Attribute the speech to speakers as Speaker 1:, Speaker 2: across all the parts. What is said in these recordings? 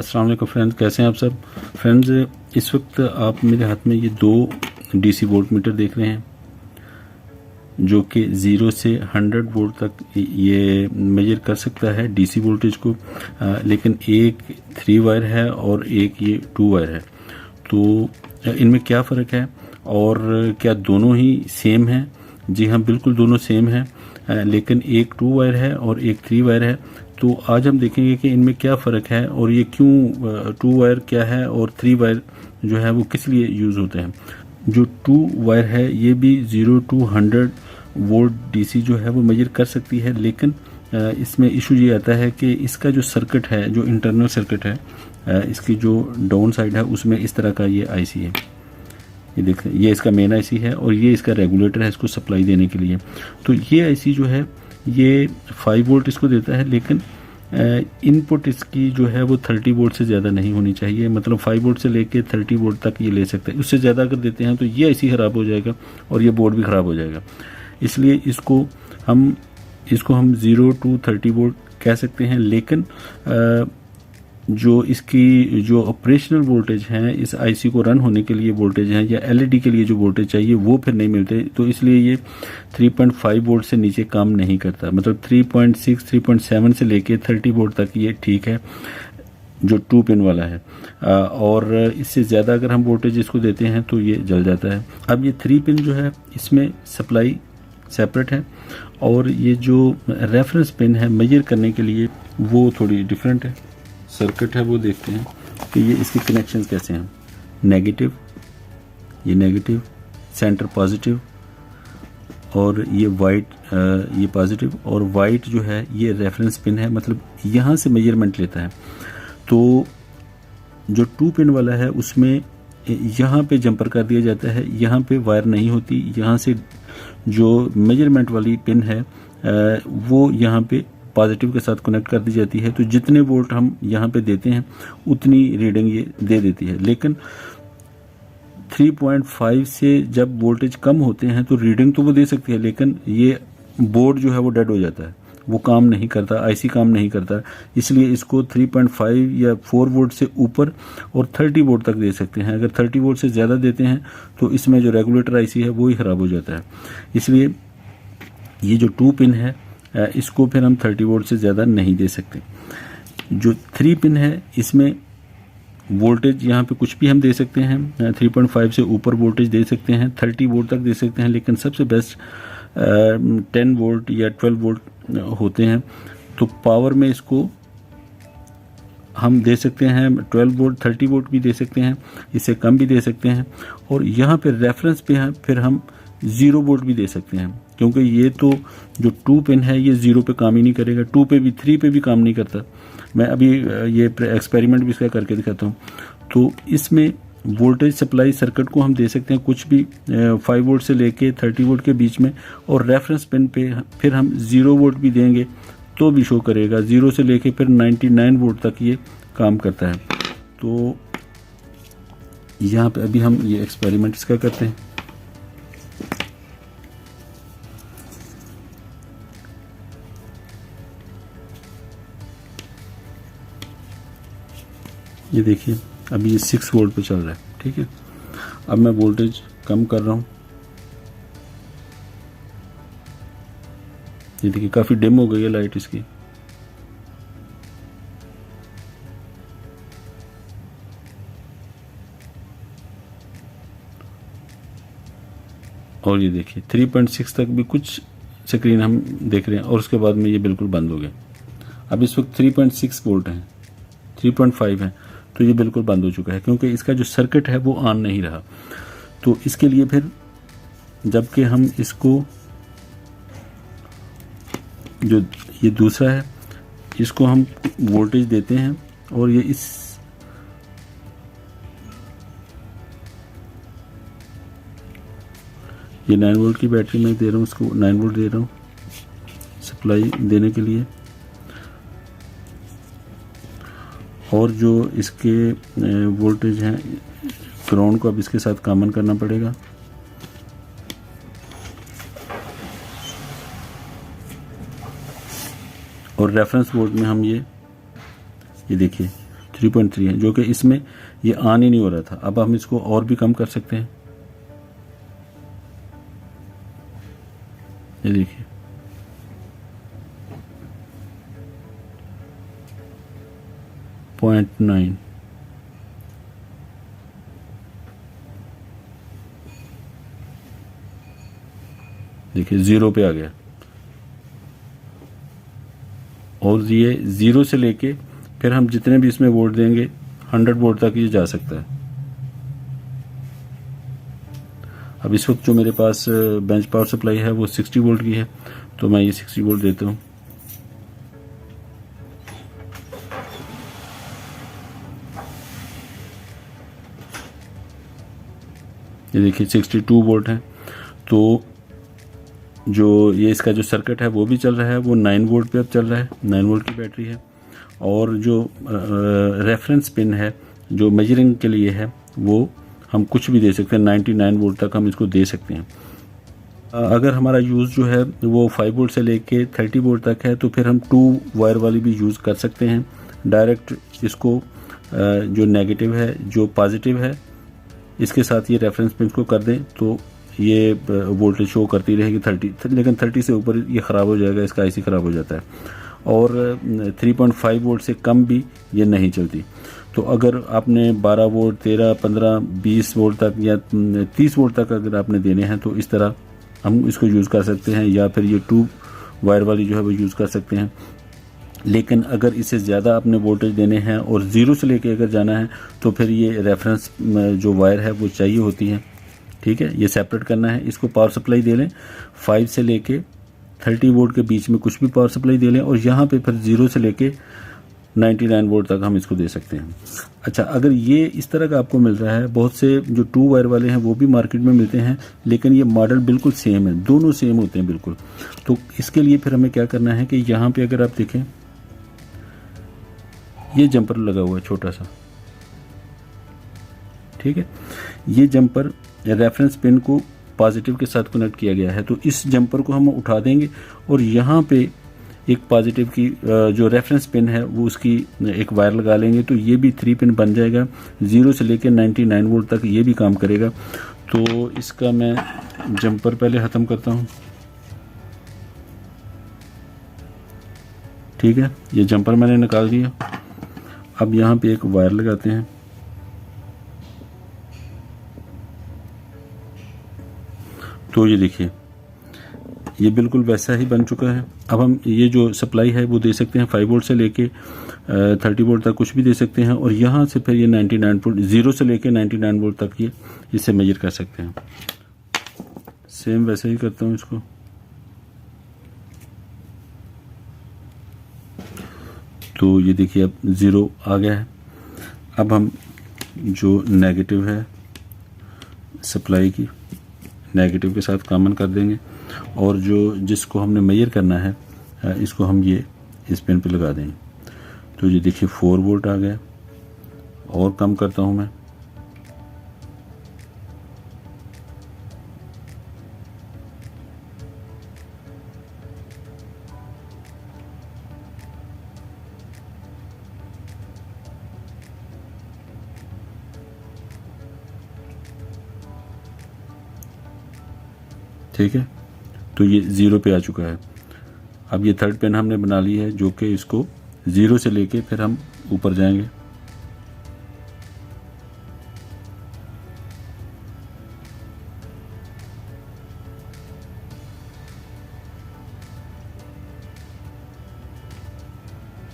Speaker 1: अस्सलाम वालेकुम फ्रेंड्स, कैसे हैं आप सब। फ्रेंड्स, इस वक्त आप मेरे हाथ में ये दो डीसी वोल्ट मीटर देख रहे हैं जो कि 0 से 100 वोल्ट तक ये मेजर कर सकता है डीसी वोल्टेज को। लेकिन एक 3 वायर है और एक ये 2 वायर है। तो इनमें क्या फ़र्क है और क्या दोनों ही सेम हैं? जी हाँ, बिल्कुल दोनों सेम हैं, लेकिन एक 2 वायर है और एक 3 वायर है। तो आज हम देखेंगे कि इनमें क्या फ़र्क है और ये क्यों 2 वायर क्या है और 3 वायर जो है वो किस लिए यूज़ होते हैं। जो 2 वायर है ये भी 0 to 100 वोल्ट डीसी जो है वो मेजर कर सकती है, लेकिन इसमें इशू ये आता है कि इसका जो सर्किट है, जो इंटरनल सर्किट है, इसकी जो डाउन साइड है उसमें इस तरह का ये आईसी है। ये देखें, ये इसका मेन आईसी है और ये इसका रेगुलेटर है इसको सप्लाई देने के लिए। तो ये आईसी जो है ये 5 वोल्ट इसको देता है, लेकिन इनपुट इसकी जो है वो 30 वोल्ट से ज़्यादा नहीं होनी चाहिए। मतलब 5 वोल्ट से लेके 30 वोल्ट तक ये ले सकते हैं। उससे ज़्यादा अगर देते हैं तो ये आईसी ख़राब हो जाएगा और ये बोर्ड भी ख़राब हो जाएगा। इसलिए इसको हम 0 to 30 वोल्ट कह सकते हैं, लेकिन जो इसकी जो ऑपरेशनल वोल्टेज हैं, इस आईसी को रन होने के लिए वोल्टेज हैं या एलईडी के लिए जो वोल्टेज चाहिए वो फिर नहीं मिलते। तो इसलिए ये 3.5 वोल्ट से नीचे काम नहीं करता। मतलब 3.6 3.7 से लेके 30 वोल्ट तक ये ठीक है जो 2 पिन वाला है। और इससे ज़्यादा अगर हम वोल्टेज इसको देते हैं तो ये जल जाता है। अब ये 3 पिन जो है इसमें सप्लाई सेपरेट है और ये जो रेफरेंस पिन है मेजर करने के लिए वो थोड़ी डिफरेंट है। सर्किट है वो देखते हैं कि ये इसके कनेक्शंस कैसे हैं। नेगेटिव, ये नेगेटिव, सेंटर पॉजिटिव और ये वाइट, ये पॉजिटिव और वाइट जो है ये रेफरेंस पिन है, मतलब यहाँ से मेजरमेंट लेता है। तो जो 2 पिन वाला है उसमें यहाँ पे जंपर कर दिया जाता है, यहाँ पे वायर नहीं होती। यहाँ से जो मेजरमेंट वाली पिन है वो यहाँ पे पॉजिटिव के साथ कनेक्ट कर दी जाती है। तो जितने वोल्ट हम यहाँ पे देते हैं उतनी रीडिंग ये दे देती है। लेकिन 3.5 से जब वोल्टेज कम होते हैं तो रीडिंग तो वो दे सकती है, लेकिन ये बोर्ड जो है वो डेड हो जाता है, वो काम नहीं करता, आईसी काम नहीं करता। इसलिए इसको 3.5 या 4 वोल्ट से ऊपर और 30 वोल्ट तक दे सकते हैं। अगर 30 वोल्ट से ज़्यादा देते हैं तो इसमें जो रेगुलेटर आईसी है वो ही ख़राब हो जाता है। इसलिए ये जो 2 पिन है इसको फिर हम 30 वोल्ट से ज़्यादा नहीं दे सकते। जो 3 पिन है इसमें वोल्टेज यहाँ पे कुछ भी हम दे सकते हैं। 3.5 से ऊपर वोल्टेज दे सकते हैं, 30 वोल्ट तक दे सकते हैं, लेकिन सबसे बेस्ट 10 वोल्ट या 12 वोल्ट होते हैं। तो पावर में इसको हम दे सकते हैं 12 वोल्ट, 30 वोल्ट भी दे सकते हैं, इससे कम भी दे सकते हैं। और यहाँ पे रेफरेंस पे है फिर हम 0 वोल्ट भी दे सकते हैं, क्योंकि ये तो जो 2 पिन है ये 0 पे काम ही नहीं करेगा, 2 पे भी 3 पे भी काम नहीं करता। मैं अभी ये एक्सपेरिमेंट भी इसका करके दिखाता हूँ। तो इसमें वोल्टेज सप्लाई सर्किट को हम दे सकते हैं कुछ भी 5 वोल्ट से लेके 30 वोल्ट के बीच में, और रेफरेंस पिन पे फिर हम 0 वोल्ट भी देंगे तो भी शो करेगा। 0 से लेके फिर 99 वोल्ट तक ये काम करता है। तो यहाँ पे अभी हम ये एक्सपेरिमेंट इसका करते हैं। ये देखिए अभी ये 6 वोल्ट पे चल रहा है, ठीक है। अब मैं वोल्टेज कम कर रहा हूँ। ये देखिए काफ़ी डिम हो गई है लाइट इसकी। और ये देखिए 3.6 तक भी कुछ स्क्रीन हम देख रहे हैं और उसके बाद में ये बिल्कुल बंद हो गया। अब इस वक्त 3.6 वोल्ट हैं, 3.5 है, तो ये बिल्कुल बंद हो चुका है क्योंकि इसका जो सर्किट है वो ऑन नहीं रहा। तो इसके लिए फिर जबकि हम इसको जो ये दूसरा है इसको हम वोल्टेज देते हैं और ये ये 9 वोल्ट की बैटरी मैं दे रहा हूँ, इसको 9 वोल्ट दे रहा हूँ सप्लाई देने के लिए। और जो इसके वोल्टेज हैं ग्राउंड को अब इसके साथ कॉमन करना पड़ेगा। और रेफरेंस वोल्ट में हम ये देखिए 3.3 है, जो कि इसमें ये ऑन ही नहीं हो रहा था। अब हम इसको और भी कम कर सकते हैं। ये देखिए, .9। देखिए 0 पे आ गया, और ये 0 से लेके फिर हम जितने भी इसमें वोल्ट देंगे 100 वोल्ट तक ये जा सकता है। अब इस वक्त जो मेरे पास बेंच पावर सप्लाई है वो 60 वोल्ट की है, तो मैं ये 60 वोल्ट देता हूँ। ये देखिए 62 वोल्ट है। तो जो ये इसका जो सर्किट है वो भी चल रहा है, वो 9 वोल्ट पे अब चल रहा है, 9 वोल्ट की बैटरी है। और जो रेफरेंस पिन है जो मेजरिंग के लिए है वो हम कुछ भी दे सकते हैं, 99 वोल्ट तक हम इसको दे सकते हैं। अगर हमारा यूज़ जो है वो 5 वोल्ट से लेके 30 वोल्ट तक है तो फिर हम 2 वायर वाली भी यूज़ कर सकते हैं। डायरेक्ट इसको जो नेगेटिव है जो पॉजिटिव है इसके साथ ये रेफरेंस पिन को कर दें तो ये वोल्टेज शो करती रहेगी 30, लेकिन 30 से ऊपर ये ख़राब हो जाएगा, इसका आईसी ख़राब हो जाता है। और 3.5 वोल्ट से कम भी ये नहीं चलती। तो अगर आपने 12 वोल्ट 13, 15, 20 वोल्ट तक या 30 वोल्ट तक अगर आपने देने हैं तो इस तरह हम इसको यूज़ कर सकते हैं, या फिर ये 2 वायर वाली जो है वो यूज़ कर सकते हैं। लेकिन अगर इससे ज़्यादा आपने वोल्टेज देने हैं और 0 से लेके अगर जाना है तो फिर ये रेफरेंस जो वायर है वो चाहिए होती है। ठीक है, ये सेपरेट करना है। इसको पावर सप्लाई दे लें 5 से लेके 30 वोल्ट के बीच में कुछ भी पावर सप्लाई दे लें, और यहाँ पे फिर 0 से लेके 99 वोल्ट तक हम इसको दे सकते हैं। अच्छा, अगर ये इस तरह का आपको मिल रहा है, बहुत से जो 2 वायर वाले हैं वो भी मार्केट में मिलते हैं, लेकिन ये मॉडल बिल्कुल सेम है, दोनों सेम होते हैं बिल्कुल। तो इसके लिए फिर हमें क्या करना है कि यहाँ पे अगर आप देखें ये जंपर लगा हुआ है छोटा सा, ठीक है, ये जंपर रेफरेंस पिन को पॉजिटिव के साथ कनेक्ट किया गया है। तो इस जंपर को हम उठा देंगे और यहाँ पे एक पॉजिटिव की जो रेफरेंस पिन है वो उसकी एक वायर लगा लेंगे, तो ये भी 3 पिन बन जाएगा। 0 से लेकर 99 वोल्ट तक ये भी काम करेगा। तो इसका मैं जंपर पहले ख़त्म करता हूँ। ठीक है, ये जंपर मैंने निकाल दिया। अब यहाँ पे एक वायर लगाते हैं। तो ये देखिए ये बिल्कुल वैसा ही बन चुका है। अब हम ये जो सप्लाई है वो दे सकते हैं 5 वोल्ट से लेके 30 वोल्ट तक कुछ भी दे सकते हैं, और यहाँ से फिर ये 99 वोल्ट 0 से लेके 99 वोल्ट तक ये इससे मेजर कर सकते हैं। सेम वैसे ही करता हूँ इसको। तो ये देखिए अब 0 आ गया है। अब हम जो नेगेटिव है सप्लाई की नेगेटिव के साथ कॉमन कर देंगे, और जो जिसको हमने मेजर करना है इसको हम ये इस पेन पे लगा देंगे। तो ये देखिए 4 वोल्ट आ गया। और कम करता हूँ मैं। ठीक है, तो ये 0 पे आ चुका है। अब ये थर्ड पेन हमने बना ली है जो कि इसको 0 से लेके फिर हम ऊपर जाएंगे।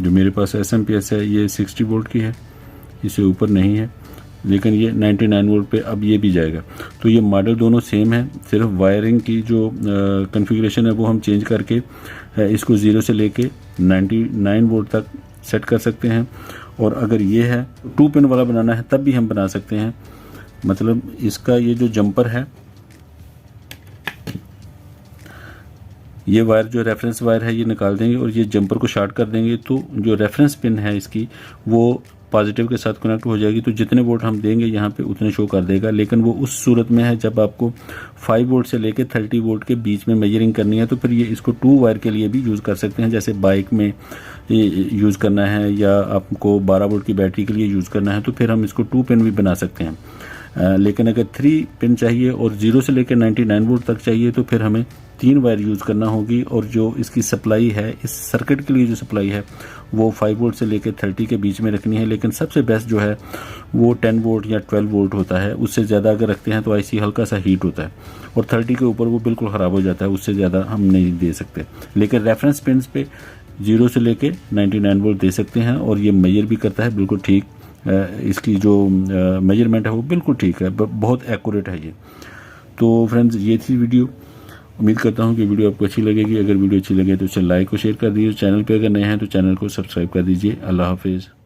Speaker 1: जो मेरे पास SMPS है ये 60 वोल्ट की है, इससे ऊपर नहीं है, लेकिन ये 99 वोल्ट पे अब ये भी जाएगा। तो ये मॉडल दोनों सेम है, सिर्फ वायरिंग की जो कॉन्फ़िगरेशन है वो हम चेंज करके इसको 0 से लेके 99 वोल्ट तक सेट कर सकते हैं। और अगर ये है 2 पिन वाला बनाना है तब भी हम बना सकते हैं। मतलब इसका ये जो जंपर है, ये वायर जो रेफरेंस वायर है ये निकाल देंगे और ये जंपर को शॉर्ट कर देंगे, तो जो रेफरेंस पिन है इसकी वो पॉजिटिव के साथ कनेक्ट हो जाएगी तो जितने वोल्ट हम देंगे यहाँ पे उतने शो कर देगा। लेकिन वो उस सूरत में है जब आपको 5 वोल्ट से लेके 30 वोल्ट के बीच में मेजरिंग करनी है, तो फिर ये इसको 2 वायर के लिए भी यूज़ कर सकते हैं। जैसे बाइक में यूज़ करना है या आपको 12 वोल्ट की बैटरी के लिए यूज़ करना है तो फिर हम इसको 2 पिन भी बना सकते हैं। लेकिन अगर 3 पिन चाहिए और 0 से लेकर 99 वोल्ट तक चाहिए तो फिर हमें 3 वायर यूज़ करना होगी। और जो इसकी सप्लाई है, इस सर्किट के लिए जो सप्लाई है वो 5 वोल्ट से लेकर 30 के बीच में रखनी है। लेकिन सबसे बेस्ट जो है वो 10 वोल्ट या 12 वोल्ट होता है। उससे ज़्यादा अगर रखते हैं तो आईसी हल्का सा हीट होता है और 30 के ऊपर वो बिल्कुल ख़राब हो जाता है, उससे ज़्यादा हम नहीं दे सकते। लेकिन रेफरेंस पिन पे 0 से लेके 99 वोल्ट दे सकते हैं और ये मेजर भी करता है बिल्कुल ठीक। इसकी जो मेजरमेंट है वो बिल्कुल ठीक है, बहुत एक्यूरेट है ये। तो फ्रेंड्स, ये थी वीडियो। उम्मीद करता हूँ कि वीडियो आपको अच्छी लगेगी। अगर वीडियो अच्छी लगे तो इसे लाइक और शेयर कर दीजिए। चैनल पे अगर नए हैं तो चैनल को सब्सक्राइब कर दीजिए। अल्लाह हाफिज़।